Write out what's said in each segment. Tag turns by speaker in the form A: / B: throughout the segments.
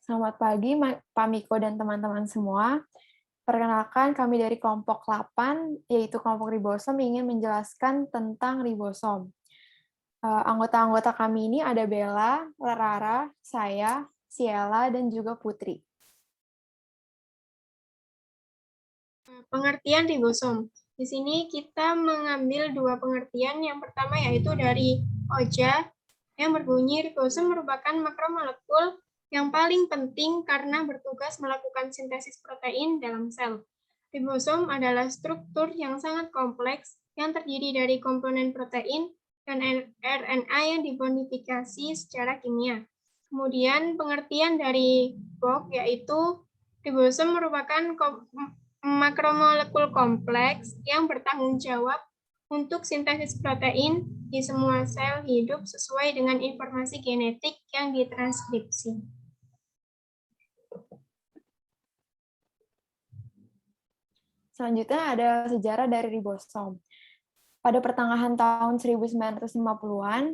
A: Selamat pagi, Pak Miko dan teman-teman semua. Perkenalkan, kami dari kelompok 8, yaitu kelompok ribosom, ingin menjelaskan tentang ribosom. Anggota-anggota kami ini ada Bella, Lerara, saya, Ciela, dan juga Putri.
B: Pengertian ribosom. Di sini kita mengambil dua pengertian. Yang pertama yaitu dari Oja yang berbunyi ribosom merupakan makromolekul yang paling penting karena bertugas melakukan sintesis protein dalam sel. Ribosom adalah struktur yang sangat kompleks yang terdiri dari komponen protein dan RNA yang dimodifikasi secara kimia. Kemudian pengertian dari Bock yaitu ribosom merupakan makromolekul kompleks yang bertanggung jawab untuk sintesis protein di semua sel hidup sesuai dengan informasi genetik yang ditranskripsi.
A: Selanjutnya ada sejarah dari ribosom. Pada pertengahan tahun 1950-an,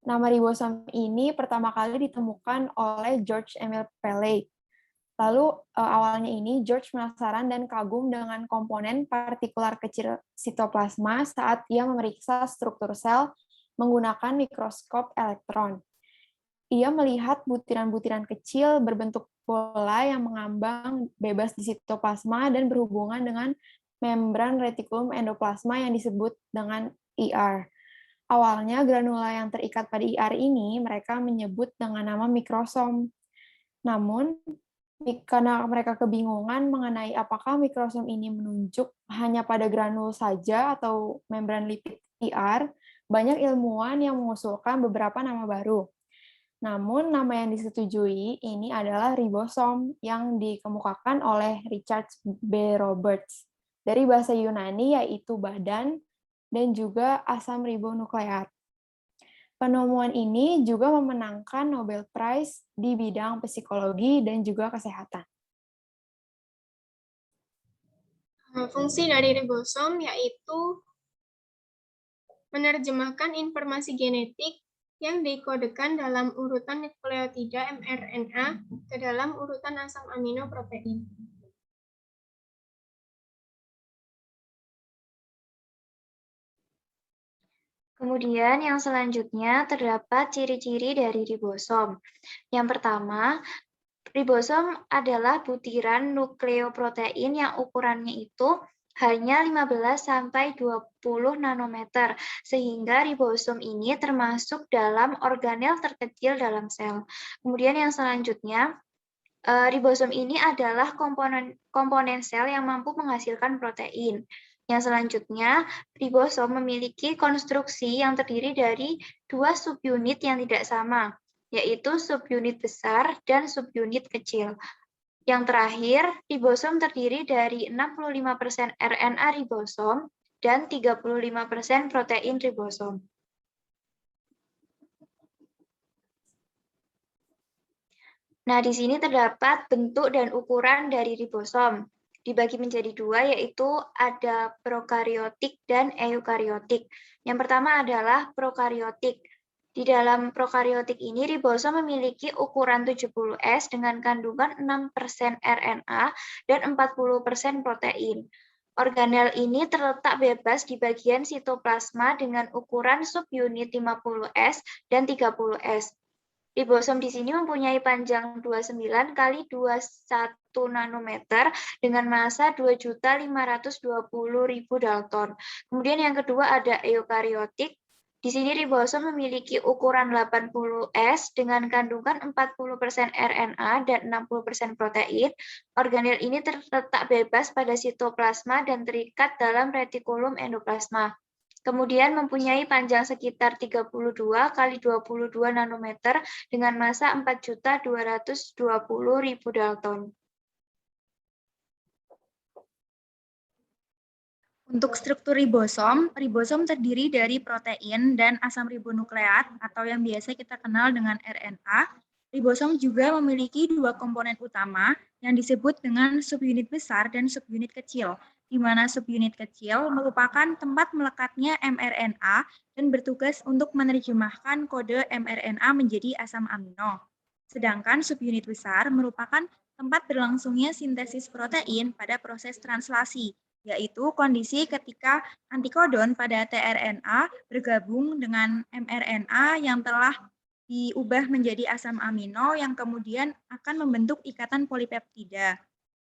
A: nama ribosom ini pertama kali ditemukan oleh George Emil Paley. Lalu awalnya ini George penasaran dan kagum dengan komponen partikular kecil sitoplasma saat ia memeriksa struktur sel menggunakan mikroskop elektron. Ia melihat butiran-butiran kecil berbentuk bola yang mengambang bebas di sitoplasma dan berhubungan dengan membran retikulum endoplasma yang disebut dengan IR. Awalnya granula yang terikat pada IR ini mereka menyebut dengan nama mikrosom. Namun, karena mereka kebingungan mengenai apakah mikrosom ini menunjuk hanya pada granul saja atau membran lipid IR, banyak ilmuwan yang mengusulkan beberapa nama baru. Namun, nama yang disetujui ini adalah ribosom yang dikemukakan oleh Richard B. Roberts. Dari bahasa Yunani yaitu badan dan juga asam ribonukleat. Penemuan ini juga memenangkan Nobel Prize di bidang psikologi dan juga kesehatan.
B: Fungsi dari ribosom yaitu menerjemahkan informasi genetik yang dikodekan dalam urutan nukleotida mRNA ke dalam urutan asam amino protein.
C: Kemudian yang selanjutnya terdapat ciri-ciri dari ribosom. Yang pertama, ribosom adalah butiran nukleoprotein yang ukurannya itu hanya 15-20 nanometer, sehingga ribosom ini termasuk dalam organel terkecil dalam sel. Kemudian yang selanjutnya, ribosom ini adalah komponen sel yang mampu menghasilkan protein. Yang selanjutnya, ribosom memiliki konstruksi yang terdiri dari dua subunit yang tidak sama, yaitu subunit besar dan subunit kecil. Yang terakhir, ribosom terdiri dari 65% RNA ribosom dan 35% protein ribosom. Nah, di sini terdapat bentuk dan ukuran dari ribosom. Dibagi menjadi dua, yaitu ada prokariotik dan eukariotik. Yang pertama adalah prokariotik. Di dalam prokariotik ini, ribosom memiliki ukuran 70S dengan kandungan 6% RNA dan 40% protein. Organel ini terletak bebas di bagian sitoplasma dengan ukuran subunit 50S dan 30S. Ribosom di sini mempunyai panjang 29 kali 21 nanometer dengan massa 2.520.000 Dalton. Kemudian yang kedua ada eukariotik. Di sini ribosom memiliki ukuran 80S dengan kandungan 40% RNA dan 60% protein. Organel ini terletak bebas pada sitoplasma dan terikat dalam retikulum endoplasma. Kemudian mempunyai panjang sekitar 32 kali 22 nanometer dengan massa 4.220.000 Dalton.
D: Untuk struktur ribosom terdiri dari protein dan asam ribonukleat atau yang biasa kita kenal dengan RNA. Ribosom juga memiliki dua komponen utama yang disebut dengan subunit besar dan subunit kecil, di mana subunit kecil merupakan tempat melekatnya mRNA dan bertugas untuk menerjemahkan kode mRNA menjadi asam amino. Sedangkan subunit besar merupakan tempat berlangsungnya sintesis protein pada proses translasi, yaitu kondisi ketika antikodon pada tRNA bergabung dengan mRNA yang telah diubah menjadi asam amino yang kemudian akan membentuk ikatan polipeptida.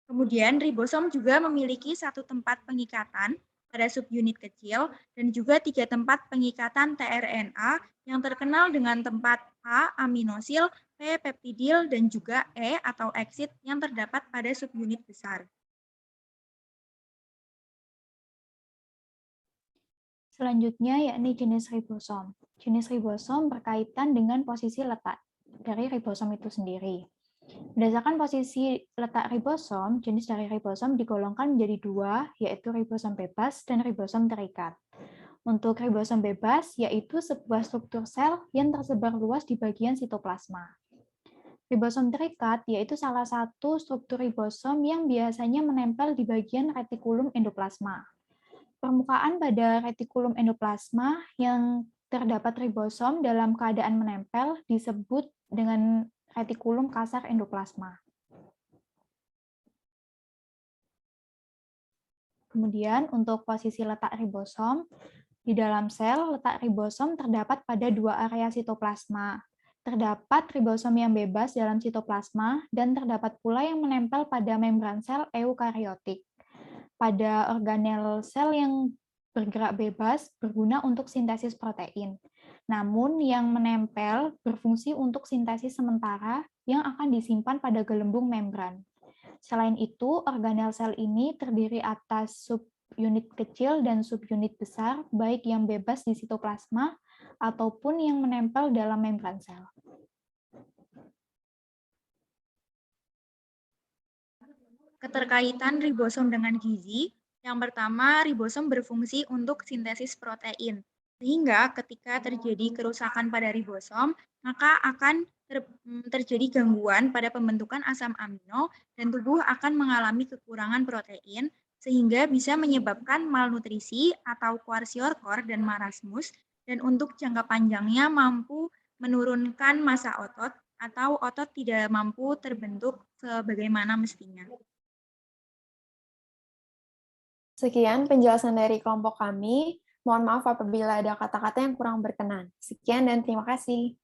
D: Kemudian ribosom juga memiliki satu tempat pengikatan pada subunit kecil dan juga 3 tempat pengikatan tRNA yang terkenal dengan tempat A aminosil, P peptidil, dan juga E atau exit yang terdapat pada subunit besar.
A: Selanjutnya yakni jenis ribosom. Jenis ribosom berkaitan dengan posisi letak dari ribosom itu sendiri. Berdasarkan posisi letak ribosom, jenis dari ribosom digolongkan menjadi dua, yaitu ribosom bebas dan ribosom terikat. Untuk ribosom bebas, yaitu sebuah struktur sel yang tersebar luas di bagian sitoplasma. Ribosom terikat yaitu salah satu struktur ribosom yang biasanya menempel di bagian retikulum endoplasma. Permukaan pada retikulum endoplasma yang terdapat ribosom dalam keadaan menempel disebut dengan retikulum kasar endoplasma. Kemudian untuk posisi letak ribosom, di dalam sel letak ribosom terdapat pada dua area sitoplasma. Terdapat ribosom yang bebas dalam sitoplasma dan terdapat pula yang menempel pada membran sel eukariotik. Pada organel sel yang bergerak bebas berguna untuk sintesis protein. Namun yang menempel berfungsi untuk sintesis sementara yang akan disimpan pada gelembung membran. Selain itu, organel sel ini terdiri atas subunit kecil dan subunit besar, baik yang bebas di sitoplasma ataupun yang menempel dalam membran sel.
D: Keterkaitan ribosom dengan gizi. Yang pertama, ribosom berfungsi untuk sintesis protein. Sehingga ketika terjadi kerusakan pada ribosom, maka akan terjadi gangguan pada pembentukan asam amino dan tubuh akan mengalami kekurangan protein sehingga bisa menyebabkan malnutrisi atau kwashiorkor dan marasmus, dan untuk jangka panjangnya mampu menurunkan massa otot atau otot tidak mampu terbentuk sebagaimana mestinya.
A: Sekian penjelasan dari kelompok kami. Mohon maaf apabila ada kata-kata yang kurang berkenan. Sekian dan terima kasih.